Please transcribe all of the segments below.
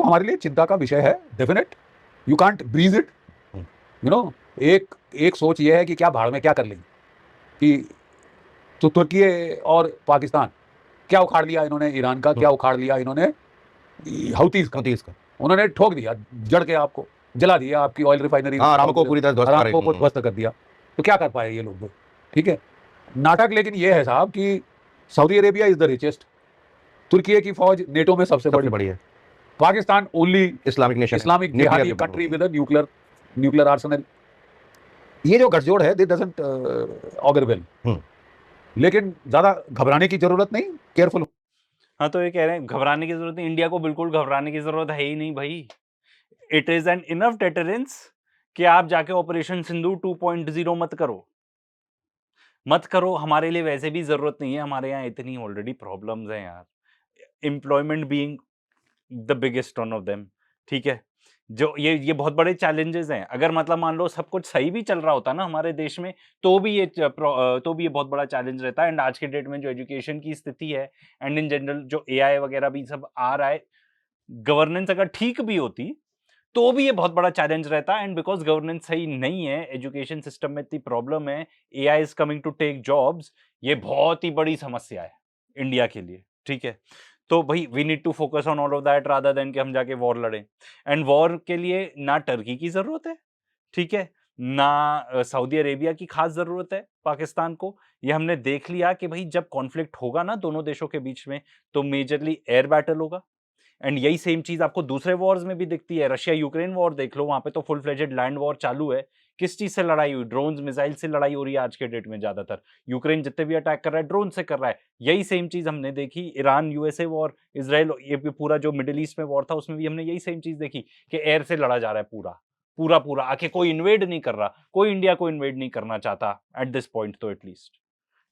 हमारे लिए चिंता का विषय है, definite, you can't bridge it, you know. एक सोच ये है कि क्या भाड़ में क्या कर लेंगे, कि तो तुर्की और पाकिस्तान क्या उखाड़ लिया इन्होंने, ईरान का क्या उखाड़ लिया इन्होंने, हouthis का उन्होंने ठोक दिया, जड़ के आपको जला दिया, आपकी ऑयल रिफाइनरी आरामको पूरी तरह आरामको को ध्वस्त कर दिया। तो क्या कर पाए ये लोग, ठीक है नाटक। लेकिन ये है साहब कि Saudi Arabia is the richest, तुर्की की फौज नेटो में सबसे बड़ी है, Pakistan only Islamic nation, Islamic जिहादी country with a nuclear arsenal. ये जो गठजोड़ है, दिस डजंट ऑगर वेल, लेकिन ज्यादा घबराने की जरूरत नहीं, केयरफुल। हाँ, तो ये कह रहे हैं घबराने की जरूरत नहीं, इंडिया को बिल्कुल घबराने की जरूरत है ही नहीं भाई। It is an enough deterrence कि आप जाके ऑपरेशन सिंदूर 2.0 मत करो। हमारे लिए वैसे भी जरूरत नहीं है, हमारे यहाँ इतनी ऑलरेडी प्रॉब्लम्स हैं यार, employment being the biggest one of them, ठीक है। जो ये बहुत बड़े चैलेंजेस हैं। अगर मतलब मान लो सब कुछ सही भी चल रहा होता ना हमारे देश में, तो भी ये बहुत बड़ा चैलेंज रहता है। एंड आज के डेट में जो एजुकेशन की स्थिति है, एंड इन जनरल जो एआई वगैरह भी सब आ रहा है, गवर्नेंस अगर ठीक भी होती तो भी ये बहुत बड़ा चैलेंज रहता है। एंड बिकॉज गवर्नेंस सही नहीं है, एजुकेशन सिस्टम में इतनी प्रॉब्लम है, AI is coming to take jobs, ये बहुत ही बड़ी समस्या है इंडिया के लिए, ठीक है। तो भाई we need to focus on all of that rather than कि हम जाके वॉर लड़ें। एंड वॉर के लिए ना टर्की की जरूरत है, ठीक है, ना सऊदी अरेबिया की खास जरूरत है पाकिस्तान को। ये हमने देख लिया कि भाई जब कॉन्फ्लिक्ट होगा ना दोनों देशों के बीच में, तो मेजरली एयर बैटल होगा। एंड यही सेम चीज आपको दूसरे वॉर्स में भी दिखती है। रशिया यूक्रेन वॉर देख लो, वहां पे तो फुल फ्लेजेड लैंड वॉर चालू है। किस चीज से लड़ाई हुई? ड्रोन्स मिसाइल से लड़ाई हो रही है आज के डेट में ज्यादातर। यूक्रेन जितने भी अटैक कर रहा है ड्रोन से कर रहा है। यही सेम चीज हमने देखी ईरान यूएसए वॉर, इसराइल, ये पूरा जो मिडिल ईस्ट में वॉर था उसमें भी हमने यही सेम चीज देखी कि एयर से लड़ा जा रहा है पूरा आके। कोई इन्वेड नहीं कर रहा, कोई इंडिया को इन्वेड नहीं करना चाहता एट दिस पॉइंट तो एटलीस्ट,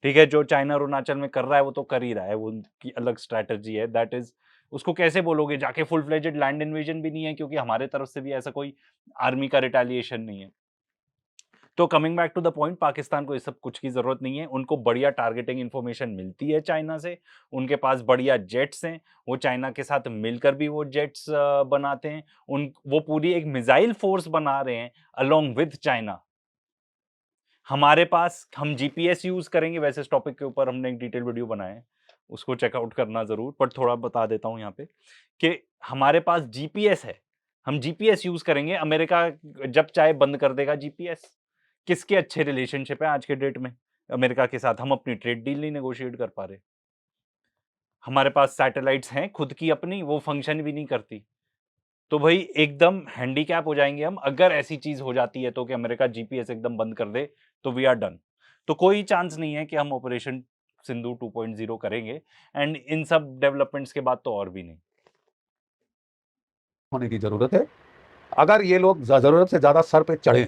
ठीक है। जो चाइना अरुणाचल में कर रहा है वो तो कर ही रहा है, वो उनकी अलग स्ट्रैटेजी है, दैट इज, उसको कैसे बोलोगे जाके फुल फ्लेजेड लैंड इन्वेजन भी नहीं है, क्योंकि हमारे तरफ से भी ऐसा कोई आर्मी का रिटेलिएशन नहीं है। तो coming back to the point, Pakistan को इस सब कुछ की जरूरत नहीं है। उनको बढ़िया टारगेटिंग इंफॉर्मेशन मिलती है चाइना से, उनके पास बढ़िया जेट्स हैं, वो चाइना के साथ मिलकर भी वो जेट्स बनाते हैं। वो पूरी एक मिसाइल फोर्स बना रहे हैं अलोंग विद चाइना। हमारे पास, हम जीपीएस यूज करेंगे, वैसे इस टॉपिक के ऊपर हमने एक डिटेल वीडियो बनाया है, उसको चेकआउट करना जरूर, पर थोड़ा बता देता हूं यहाँ पे कि हमारे पास जीपीएस है, हम जीपीएस यूज करेंगे। अमेरिका जब चाहे बंद कर देगा जीपीएस। किसके अच्छे रिलेशनशिप है आज के डेट में अमेरिका के साथ? हम अपनी ट्रेड डील नहीं नेगोशिएट कर पा रहे। हमारे पास सैटेलाइट्स हैं खुद की अपनी, वो फंक्शन भी नहीं करती। तो भाई एकदम हैंडीकैप हो जाएंगे हम अगर ऐसी चीज हो जाती है तो, कि अमेरिका जीपीएस एकदम बंद कर दे, तो वी आर डन। तो कोई चांस नहीं है कि हम ऑपरेशन सिंधु 2.0 करेंगे। एंड इन सब डेवलपमेंट्स के बाद तो और भी नहीं होने की जरूरत है। अगर ये लोग जरूरत से ज्यादा सर पे चढ़े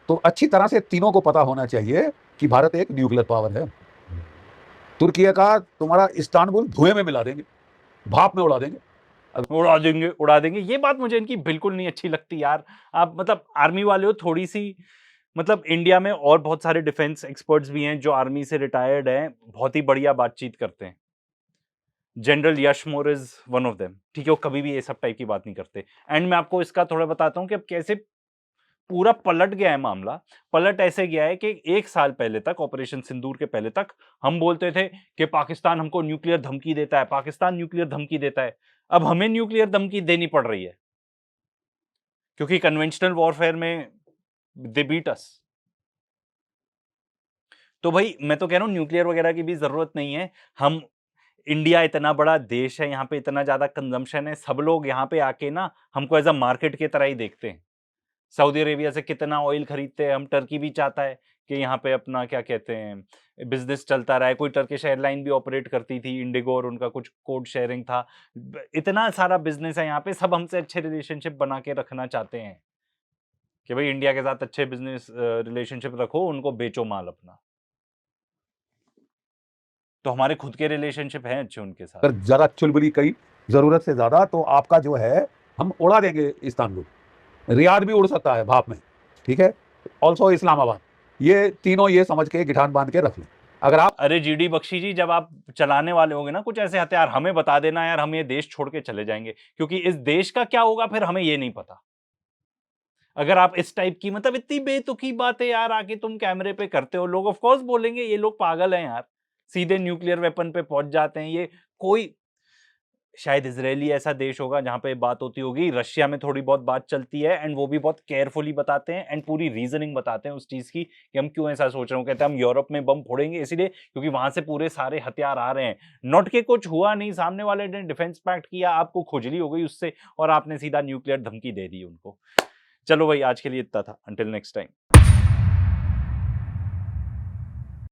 तो अच्छी तरह से तीनों को पता होना चाहिए कि भारत एक न्यूक्लियर पावर है। तुर्की का तुम्हारा इस्तांबुल धुएं में मिला देंगे, भाप में उड़ा देंगे। ये बात मुझे इनकी बिल्कुल नहीं अच्छी लगती यार। आप मतलब आर्मी वाले हो, थोड़ी सी मतलब इंडिया में और बहुत सारे डिफेंस एक्सपर्ट्स भी हैं जो आर्मी से रिटायर्ड हैं, बहुत ही बढ़िया बातचीत करते हैं। General Yash more is one of them, ठीक है। वो कभी भी ये सब टाइप की बात नहीं करते। एंड मैं आपको इसका थोड़ा बताता हूं कि अब कैसे पूरा पलट गया है मामला। पलट ऐसे गया है कि 1 साल पहले तक, ऑपरेशन सिंदूर के पहले तक, हम बोलते थे कि पाकिस्तान हमको न्यूक्लियर धमकी देता है, पाकिस्तान न्यूक्लियर धमकी देता है। अब हमें न्यूक्लियर धमकी देनी पड़ रही है क्योंकि कन्वेंशनल वॉरफेयर में दे बीट अस। तो भाई मैं तो कह रहा हूं न्यूक्लियर वगैरह की भी जरूरत नहीं है। हम, इंडिया इतना बड़ा देश है, यहाँ पे इतना ज्यादा कंजम्पशन है, सब लोग यहाँ पे आके ना हमको एज अ मार्केट की तरह ही देखते हैं। सऊदी अरेबिया से कितना ऑयल खरीदते हैं हम, टर्की भी चाहता है कि यहाँ पे अपना क्या कहते हैं बिजनेस चलता रहा है। कोई टर्किश एयरलाइन भी ऑपरेट करती थी, इंडिगो, और उनका कुछ कोड शेयरिंग था। इतना सारा बिजनेस है यहाँ पे, सब हमसे अच्छे रिलेशनशिप बना के रखना चाहते हैं कि भाई इंडिया के साथ अच्छे बिजनेस रिलेशनशिप रखो, उनको बेचो माल अपना। तो हमारे खुद के रिलेशनशिप हैं अच्छे उनके साथ। अगर ज्यादा चुलबुली करी जरूरत से ज्यादा तो आपका जो है हम उड़ा देंगे इस्तांबुल, रियाद भी उड़ सकता है भाप में, ठीक है, ऑल्सो इस्लामाबाद। ये तीनों ये समझ के गिठान बांध के रख लें। अगर आप अरे जीडी बख्शी जी, जब आप चलाने वाले होंगे ना कुछ ऐसे हथियार, हमें बता देना यार, हम ये देश छोड़ के चले जाएंगे, क्योंकि इस देश का क्या होगा फिर हमें ये नहीं पता। अगर आप इस टाइप की मतलब इतनी बेतुकी बातें यार आके तुम कैमरे पे करते हो, लोग ऑफ कोर्स बोलेंगे ये लोग पागल हैं यार, सीधे न्यूक्लियर वेपन पे पहुंच जाते हैं। ये कोई शायद इजरायली ऐसा देश होगा जहां पे बात होती होगी, रशिया में थोड़ी बहुत बात चलती है एंड वो भी बहुत केयरफुली बताते हैं एंड पूरी रीजनिंग बताते हैं उस चीज की कि हम क्यों ऐसा सोच रहे हो। कहते हैं हम यूरोप में बम फोड़ेंगे इसलिए क्योंकि वहां से पूरे सारे हथियार आ रहे हैं। नॉट के कुछ हुआ नहीं, सामने वाले ने डिफेंस पैक्ट किया, आपको खुजली हो गई उससे और आपने सीधा न्यूक्लियर धमकी दे दी उनको। चलो भाई, आज के लिए इतना था। Until next time.